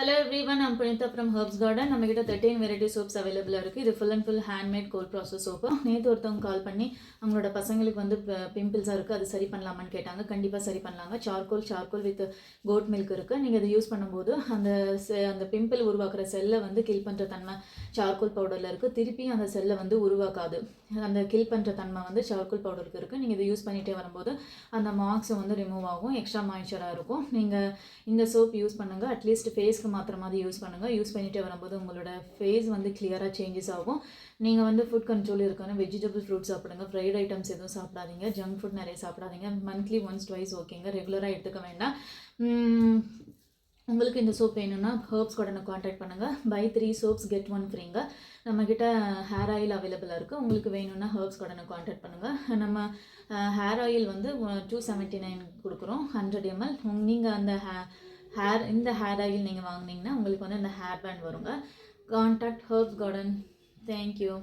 Hello everyone, I'm Punitha from Herbs Garden. நம்மகிட்ட 13 variety soaps அவைலபிளாக இருக்குது. இது full and full handmade gold process soap. நேற்று ஒருத்தவங்க கால் பண்ணி அவங்களோட பசங்களுக்கு வந்து பிம்பிள்ஸாக இருக்குது, அது சரி பண்ணலாமான்னு கேட்டாங்க. கண்டிப்பாக சரி பண்ணலாங்க. சார்கோல் வித் கோட் மில்க் இருக்குது. நீங்கள் அதை யூஸ் பண்ணும்போது அந்த பிம்பிள் உருவாக்குற செல்லை வந்து கில் பண்ணுற தன்மை சார்கோல் பவுடரில் இருக்குது. திருப்பி அந்த செல்லை வந்து உருவாக்காது. அந்த கில் பண்ணுற தன்மை வந்து சார்கோல் பவுடருக்கு இருக்குது. நீங்கள் இதை யூஸ் பண்ணிகிட்டே வரும்போது அந்த மார்க்ஸ் வந்து ரிமூவ் ஆகும், எக்ஸ்ட்ரா மாய்ச்சராக இருக்கும். நீங்கள் இந்த சோப் யூஸ் பண்ணுங்கள். அட்லீஸ்ட் ஃபேஸ்க்கு மாத்திர மாதிரி யூஸ் பண்ணுங்கள். யூஸ் பண்ணிகிட்டே வரும்போது உங்களோட ஃபேஸ் வந்து கிளியராக சேஞ்சஸ் ஆகும். நீங்கள் வந்து ஃபுட் கண்ட்ரோல் இருக்கணும். வெஜிடபிள் ஃப்ரூட் சாப்பிடுங்க. ஃப்ரைட் ஐட்டம்ஸ் எதுவும் சாப்பிடாதீங்க. ஜங்க் ஃபுட் நிறைய சாப்பிடாதீங்க. மந்த்லி ஒன்ஸ் ட்வைஸ் ஓகேங்க, ரெகுலராக எடுத்துக்க வேண்டாம். உங்களுக்கு இந்த சோப் வேணும்னா ஹெர்ப்ஸ் கார்டனை காண்டாக்ட் பண்ணுங்கள். பை 3 சோப்ஸ் கெட் 1 ஃப்ரீங்க. நம்மக்கிட்ட ஹேர் ஆயில் அவைலபிளாக இருக்குது. உங்களுக்கு வேணும்னா ஹெர்ப்ஸ் கார்டனை காண்டாக்ட் பண்ணுங்கள். நம்ம ஹேர் ஆயில் வந்து 279 கொடுக்குறோம், 100 ml. நீங்கள் அந்த இந்த ஹேர் ஆயில் நீங்கள் வாங்கினீங்கன்னா உங்களுக்கு வந்து அந்த ஹேர் பேண்ட் வருங்க. Contact herbs garden. தேங்க்யூ.